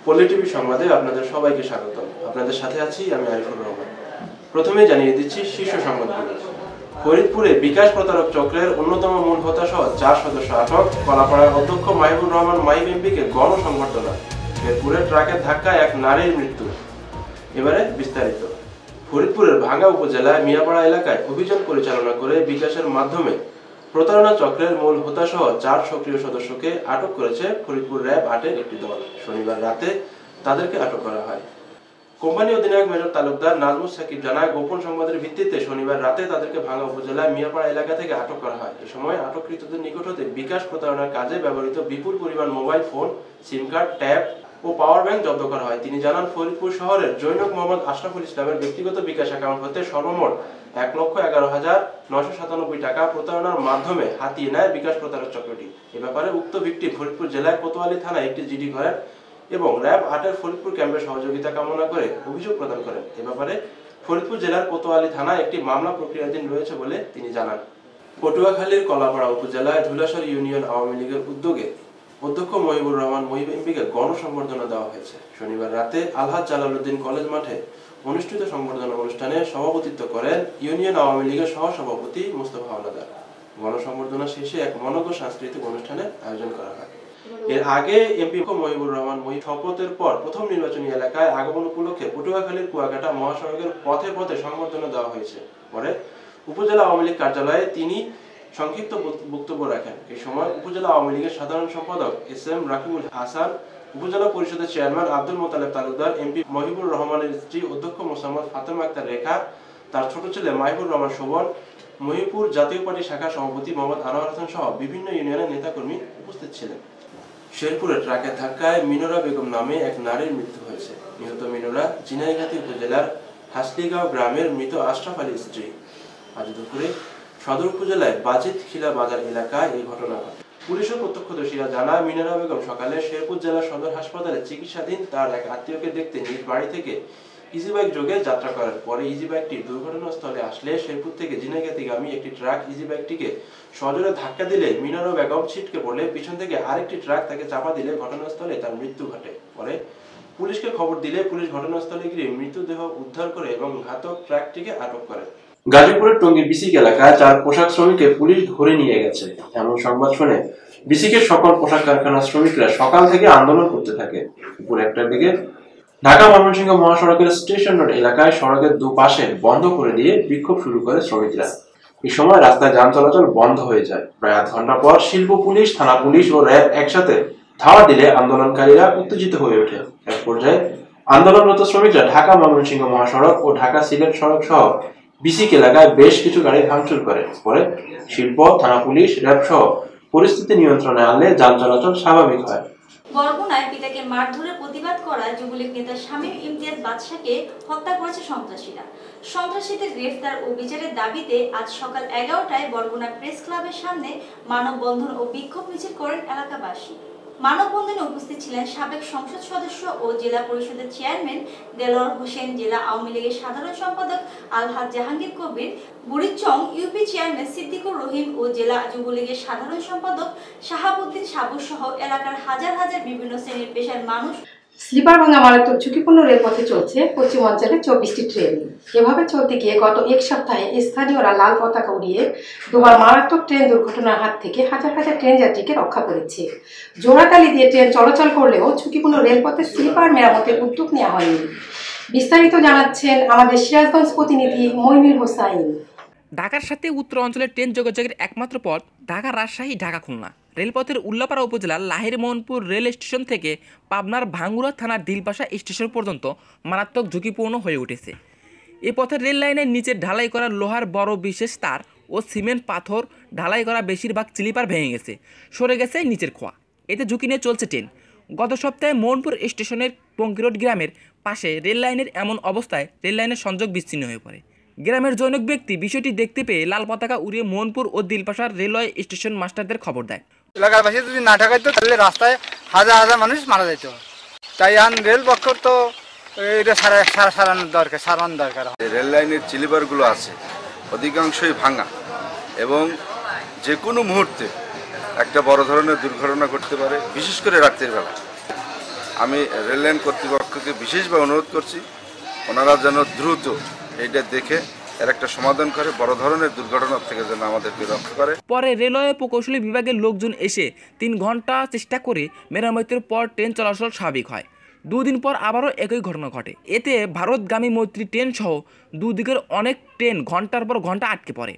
পল্লী টিভি সংবাদে আপনাদের সবাইকে স্বাগত। আপনাদের সাথে আছি আমি আরিফুর রহমান। প্রথমেই জানিয়ে দিচ্ছি শীর্ষ সংবাদগুলো। ফরিদপুরে বিকাশ প্রতারক চক্রের অন্যতম মূল হোতা সহ 4 সদস্য আটক। কলাপাড়ার অধ্যক্ষ মাহিবুর রহমান মাহিব এমপিকে গণসংবর্ধনা। শেরপুরে ট্রাকের ধাক্কায় এক নারীর মৃত্যু। এবারে বিস্তারিত। ফরিদপুরের ভাঙ্গা উপজেলায় মিয়াপাড়া এলাকায় অভিযান পরিচালনা করে বিকাশের মাধ্যমে প্রতারণা চক্রের মূল হোতা সহ 4 সক্রিয় সদস্যকে আটক করেছে ফরিদপুর র্যাব 8-এর একটি দল। শনিবার রাতে তাদেরকে আটক করা হয়। কোম্পানি অধিনায়ক মেজর তালুকদার নাজমুস সাকিব জানায়, গোপন সংবাদের ভিত্তিতে শনিবার রাতে তাদেরকে ভাঙ্গা উপজেলার মিয়াপাড়া এলাকা থেকে আটক করা হয়। এ সময় আটককৃতদের নিকট হতে বিকাশ প্রতারণার কাজে ব্যবহৃত বিপুল পরিমাণ mobile phone, sim card, tab ও পাওয়ার ব্যাংক জব্দ করা হয়। তিনি জানান, ফরিদপুর শহরের জৈনক মোহাম্মদ আশরাফুল ইসলামের ব্যক্তিগত বিকাশ অ্যাকাউন্ট হতে সর্বমোট 1,11,997 টাকা প্রতারণার মাধ্যমে হাতিয়ে নেয় বিকাশ প্রতারক চক্রটি। এ ব্যাপারে উক্ত ভিক্টিম ফরিদপুর জেলায় কোতোয়ালী থানায় একটি জিডি করেন এবং র্যাব 8-এর ফরিদপুর ক্যাম্পের সহযোগিতা কামনা করে অভিযোগ প্রদান করেন। এ ব্যাপারে ফরিদপুর জেলার কোতোয়ালী থানায় একটি মামলা প্রক্রিয়াধীন রয়েছে বলে তিনি জানান। পটুয়াখালীর কলাপাড়া উপজেলায় ধুলাশালী ইউনিয়ন আওয়ামী লীগের উদ্যোগে অধ্যক্ষ মহিবুর রহমান মহিব এমপিকে গণসংবর্ধনা দেওয়া হয়েছে। শনিবার রাতে আলহাজ জালালউদ্দিন কলেজ মাঠে অনুষ্ঠিত সংবর্ধনা অনুষ্ঠানে সভাপতিত্ব করেন ইউনিয়ন আওয়ামী লীগের সহসভাপতি মুস্তফা হাওলাদার। গণসংবর্ধনা শেষে এক মনোজ্ঞ সাংস্কৃতিক অনুষ্ঠানের আয়োজন করা হয়। এর আগে এমপি মহিবুর রহমান মহিব শপথের পর প্রথম নির্বাচনী এলাকায় আগমন উপলক্ষে পটুয়াখালীর কুয়াকাটা মহাসড়কের পথে পথে সংবর্ধনা দেওয়া হয়েছে। পরে উপজেলা আওয়ামী লীগ কার্যালয়ে তিনি সংক্ষিপ্ত বক্তব্য রাখেন। এই সময় উপজেলা আওয়ামী লীগের সাধারণ সম্পাদক এস.এম. রাকিবুল হাসান, উপজেলা পরিষদের চেয়ারম্যান আব্দুল মোতালেব তালুকদার, এমপি মহিবুর রহমানের স্ত্রী অধ্যক্ষ মোসাম্মদ ফাতেমা আক্তার রেখা, তার ছোট ছেলে মাহিবুর রহমান শোভন, মহিপুর জাতীয় পার্টি শাখা সভাপতি মোহাম্মদ আনোয়ার হোসেন সহ বিভিন্ন ইউনিয়নের নেতাকর্মী উপস্থিত ছিলেন। শেরপুরে ট্রাকের ধাক্কায় মিনোরা বেগম নামে এক নারীর মৃত্যু হয়েছে। নিহত মিনোরা ঝিনাইগাতি উপজেলার হাসলিগাঁও গ্রামের মৃত আশরাফ আলীর স্ত্রী। আজ দুপুরে সদর উপজেলায় বাজিত খিলা বাজার এলাকায় এই ঘটনা ঘটে। পুলিশের প্রত্যক্ষদর্শীরা জানায়, মিনোরা বেগম সকালে শেরপুর জেলা সদর হাসপাতালে চিকিৎসাধীন তার এক আত্মীয়কে দেখতে নিজ বাড়ি থেকে ইজি বাইক যোগে যাত্রা করেন। পরে ইজি বাইকটি দুর্ঘটনাস্থলে আসলে শেরপুর থেকে ঝিনাইগাতিগামী একটি ট্রাক ইজি বাইকটিকে সজোরে ধাক্কা দিলে মিনোরা বেগম ছিটকে পড়লে পিছন থেকে আরেকটি ট্রাক তাকে চাপা দিলে ঘটনাস্থলে তার মৃত্যু ঘটে। পরে পুলিশকে খবর দিলে পুলিশ ঘটনাস্থলে গিয়ে মৃতদেহ উদ্ধার করে এবং ঘাতক ট্রাকটিকে আটক করে। গাজীপুরের টঙ্গী বিসিক এলাকায় 4 পোশাক শ্রমিককে পুলিশ ধরে নিয়ে গেছে। এমন সংবাদ শুনে বিসিকের সকল পোশাক কারখানার শ্রমিকরা সকাল থেকে আন্দোলন করতে থাকে। দুপুর 1টার দিকে ঢাকা ময়মনসিংহ মহাসড়কের স্টেশন রোড এলাকায় সড়কের দুপাশে বন্ধ করে দিয়ে বিক্ষোভ শুরু করে শ্রমিকরা। এই সময় রাস্তায় যান চলাচল বন্ধ হয়ে যায়। প্রায় আধ ঘন্টা পর শিল্প পুলিশ, থানা পুলিশ ও র্যাব একসাথে ধাওয়া দিলে আন্দোলনকারীরা উত্তেজিত হয়ে ওঠে। এক পর্যায়ে আন্দোলনরত শ্রমিকরা ঢাকা ময়মনসিংহ মহাসড়ক ও ঢাকা সিলেট সড়ক সহ বিসিক এলাকায় বেশ কিছু গাড়ি ভাঙচুর করে। পরে শিল্প, থানা পুলিশ, র্যাব সহ পরিস্থিতি নিয়ন্ত্রণে আনলে যান চলাচল স্বাভাবিক হয়। বরগুনায় পিতাকে মারধরে প্রতিবাদ করা যুবলীগ নেতা শামীম ইমতিয়াজ বাদশাকে হত্যা করেছে সন্ত্রাসীরা। সন্ত্রাসীদের গ্রেফতার ও বিচারের দাবিতে আজ সকাল 11টায় বরগুনা প্রেস ক্লাবের সামনে মানববন্ধন ও বিক্ষোভ মিছিল করেন এলাকাবাসী। মানববন্ধনে উপস্থিত ছিলেন সাবেক সংসদ সদস্য ও জেলা পরিষদের চেয়ারম্যান দেলোয়ার হোসেন, জেলা আওয়ামী লীগের সাধারণ সম্পাদক আলহাজ জাহাঙ্গীর কবির, বুড়িচং ইউপি চেয়ারম্যান সিদ্দিকুর রহিম ও জেলা যুবলীগের সাধারণ সম্পাদক শাহাবুদ্দিন সাবু সহ এলাকার হাজার হাজার বিভিন্ন শ্রেণীর পেশার মানুষ। স্লিপার ভাঙা মারাত্মক ঝুঁকিপূর্ণ রেলপথে চলছে পশ্চিম অঞ্চলে 24টি ট্রেন। এভাবে চলতে গিয়ে গত এক সপ্তাহে স্থানীয়রা লাল পতাকা উড়িয়ে দুবার মারাত্মক ট্রেন দুর্ঘটনার হাত থেকে হাজার হাজার ট্রেন যাত্রীকে রক্ষা করেছে। জোড়াতালি দিয়ে ট্রেন চলাচল করলেও ঝুঁকিপূর্ণ রেলপথে স্লিপার মেরামতের উদ্যোগ নেওয়া হয়নি। বিস্তারিত জানাচ্ছেন আমাদের সিরাজগঞ্জ প্রতিনিধি মইনুল হোসাইন। ঢাকার সাথে উত্তর অঞ্চলের ট্রেন যোগাযোগের একমাত্র পথ ঢাকা রাজশাহী, ঢাকা খুলনা। রেলপথের উল্লাপাড়া উপজেলার লাহিড়ী মোহনপুর রেল স্টেশন থেকে পাবনার ভাঙ্গুড়া থানার দিলপাশা স্টেশন পর্যন্ত মারাত্মক ঝুঁকিপূর্ণ হয়ে উঠেছে। এ পথের রেল লাইনের নিচে ঢালাই করা লোহার বড় বিশেষ তার ও সিমেন্ট পাথর ঢালাই করা বেশিরভাগ স্লিপার ভেঙে গেছে, সরে গেছে নিচের খোয়া। এতে ঝুঁকি নিয়ে চলছে ট্রেন। গত সপ্তাহে মোহনপুর স্টেশনের পঙ্কিরোড গ্রামের পাশে রেল লাইনের এমন অবস্থায় রেল লাইনের সংযোগ বিচ্ছিন্ন হয়ে পড়ে। গ্রামের জনক ব্যক্তি বিষয়টি দেখতে পেয়ে লাল পতাকা উড়িয়ে মোহনপুর ও দিলপাশার রেলওয়ে স্টেশন মাস্টারদের খবর দেয়। এলাকার বাসী যদি না ঠেকাইতো তাহলে রাস্তায় হাজার হাজার মানুষ মারা যেত। তাই এখন রেল পক্ষর তো এটা সারানোর দরকার। রেল লাইনের স্লিপারগুলো আছে অধিকাংশই ভাঙা এবং যে কোনো মুহূর্তে একটা বড় ধরনের দুর্ঘটনা ঘটতে পারে, বিশেষ করে রাতের বেলা। আমি রেললাইন কর্তৃপক্ষকে বিশেষভাবে অনুরোধ করছি, ওনারা যেন দ্রুত এইটা দেখে এর একটা সমাধান করে বড় ধরনের দুর্ঘটনার থেকে যেন আমাদেরকে রক্ষা করে। পরে রেলওয়ে প্রকৌশলী বিভাগের লোকজন এসে 3 ঘন্টা চেষ্টা করে মেরামতের পর ট্রেন চলাচল স্বাভাবিক হয়। 2 দিন পর আবারও একই ঘটনা ঘটে। এতে ভারতগামী মৈত্রী ট্রেন সহ দুদিকের অনেক ট্রেন ঘন্টার পর ঘন্টা আটকে পড়ে।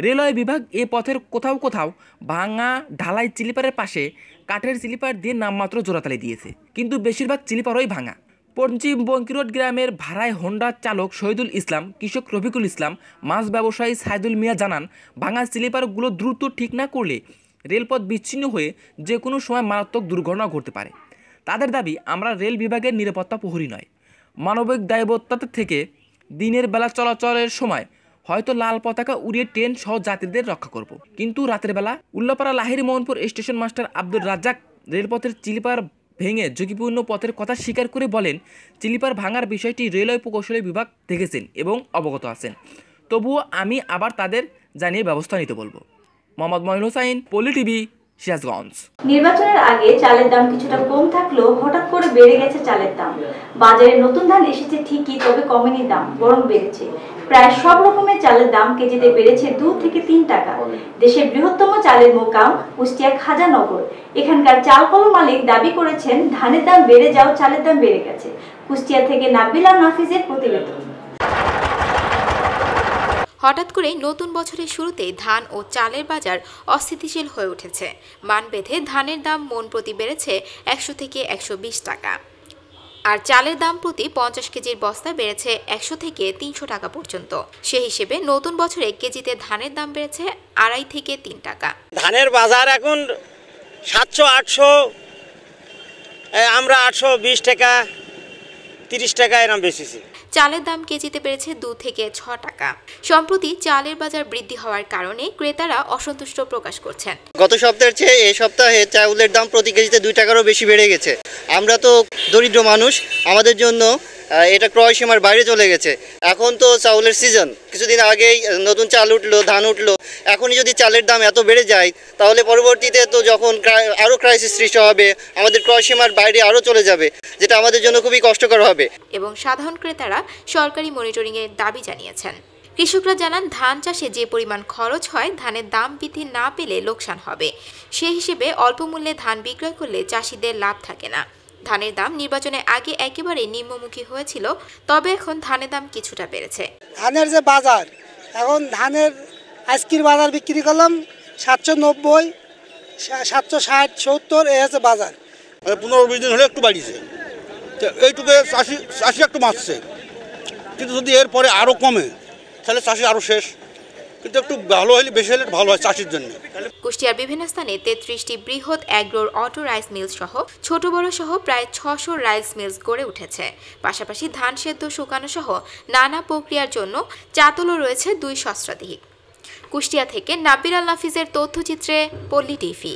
রেলওয়ে বিভাগ এ পথের কোথাও কোথাও ভাঙা ঢালাই স্লিপারের পাশে কাঠের স্লিপার দিয়ে নামমাত্র জোড়াতালি দিয়েছে, কিন্তু বেশিরভাগ স্লিপারই ভাঙা। পশ্চিম বঙ্কিরোড গ্রামের ভাড়ায় হোন্ডা চালক শহীদুল ইসলাম, কৃষক রফিকুল ইসলাম, মাছ ব্যবসায়ী সাইদুল মিয়া জানান, ভাঙা স্লিপারগুলো দ্রুত ঠিক না করলে রেলপথ বিচ্ছিন্ন হয়ে যে কোনো সময় মারাত্মক দুর্ঘটনা ঘটতে পারে। তাদের দাবি, আমরা রেল বিভাগের নিরাপত্তা প্রহরী নয়, মানবিক দায়বদ্ধতা থেকে দিনের বেলা চলাচলের সময় হয়তো লাল পতাকা উড়িয়ে ট্রেন সহ যাত্রীদের রক্ষা করব, কিন্তু রাতের বেলা উল্লাপাড়া লাহিড়ী মোহনপুর স্টেশন মাস্টার আব্দুর রাজ্জাক রেলপথের স্লিপার ভেঙে ঝুঁকিপূর্ণ পথের কথা স্বীকার করে বলেন, স্লিপার ভাঙার বিষয়টি রেলওয়ে প্রকৌশলী বিভাগ দেখেছেন এবং অবগত আছেন, তবুও আমি আবার তাদের জানিয়ে ব্যবস্থা নিতে বলবো। মোহাম্মদ মঈন হোসাইন, পল্লী টিভি, সিরাজগঞ্জ। নির্বাচনের আগে চালের দাম কিছুটা কম থাকলেও হঠাৎ করে বেড়ে গেছে চালের দাম। বাজারে নতুন ধান এসেছে ঠিকই, তবে কমেনি দাম, বরং বেড়েছে। প্রায় সব রকমের চালের দাম কেজিতে বেড়েছে 2 থেকে 3 টাকা। দেশের বৃহত্তম চালের মোকাম কুষ্টিয়ার খাজানগর। এখানকার চাল কল মালিক দাবি করেছেন, ধানের দাম বেড়ে যাও চালের দাম বেড়ে গেছে। কুষ্টিয়া থেকে নাবিলা নাফিজের প্রতিবেদন। হঠাৎ করে নতুন বছরের শুরুতে ধান ও চালের বাজার অস্থিতিশীল হয়ে উঠেছে। মান বেঁধে ধানের দাম মন প্রতি বেড়েছে 100 থেকে 120 টাকা, আর চালের দাম প্রতি 50 কেজির বস্তা বেড়েছে 100 থেকে 300 টাকা পর্যন্ত। সেই হিসেবে নতুন বছরে কেজিতে ধানের দাম বেড়েছে 2.5 থেকে 3 টাকা। ধানের বাজার এখন 700-800, আমরা 820 টাকা 30 টাকা এরকম বেচেছি। চালের দাম কেজিতে বেড়েছে 2 থেকে 6 টাকা। সম্প্রতি চালের বাজার বৃদ্ধি হওয়ার কারণে ক্রেতারা অসন্তুষ্ট প্রকাশ করছেন। গত সপ্তাহের চেয়ে এই সপ্তাহে চাউলের দাম প্রতি কেজিতে 2 টাকারও বেশি বেড়ে গেছে। আমরা তো দরিদ্র মানুষ, আমাদের জন্য এটা ক্রয় সীমার বাইরে চলে গেছে। এখন তো চাউলের সিজন, কিছুদিন আগেই নতুন চাল উঠলো, ধান উঠলো। এখনই যদি চালের দাম এত বেড়ে যায়, তাহলে পরবর্তীতে তো যখন আরও ক্রাইসিস সৃষ্টি হবে, আমাদের ক্রয় সীমার বাইরে আরও চলে যাবে, যেটা আমাদের জন্য খুবই কষ্টকর হবে। এবং সাধারণ ক্রেতারা সরকারি মনিটরিংয়ের দাবি জানিয়েছেন। কৃষকরা জানান, ধান চাষে যে পরিমাণ খরচ হয়, ধানের দাম বৃদ্ধি না পেলে লোকসান হবে। সেই হিসেবে অল্প মূল্যে ধান বিক্রয় করলে চাষিদের লাভ থাকে না। ধানের দাম নির্বাচনের আগে একেবারে নিম্নমুখী হয়েছিল, তবে এখন ধানের দাম কিছুটা বেড়েছে। ধানের যে বাজার, এখন ধানের আজকের বাজার বিক্রি করলাম 790, 760, 70, এই হচ্ছে বাজার। 15-20 দিন হলে একটু বাড়িছে, এইটুকু চাষি একটু বাঁচছে, কিন্তু যদি এরপরে আরও কমে তাহলে চাষি আরও শেষ। কিন্তু একটু ভালো হলে, বেশি হলে ভালো হয় চাষির জন্য। কুষ্টিয়ার বিভিন্ন স্থানে 33টি বৃহৎ অ্যাগ্রোর অটো রাইস মিল সহ ছোট বড় সহ প্রায় 600 রাইস মিলস গড়ে উঠেছে। পাশাপাশি ধান সেদ্ধ, শুকানো সহ নানা প্রক্রিয়ার জন্য চাতলও রয়েছে 2 সহস্রাধিক। কুষ্টিয়া থেকে নাবিলা নাফিজের তথ্যচিত্রে পল্লী টিভি।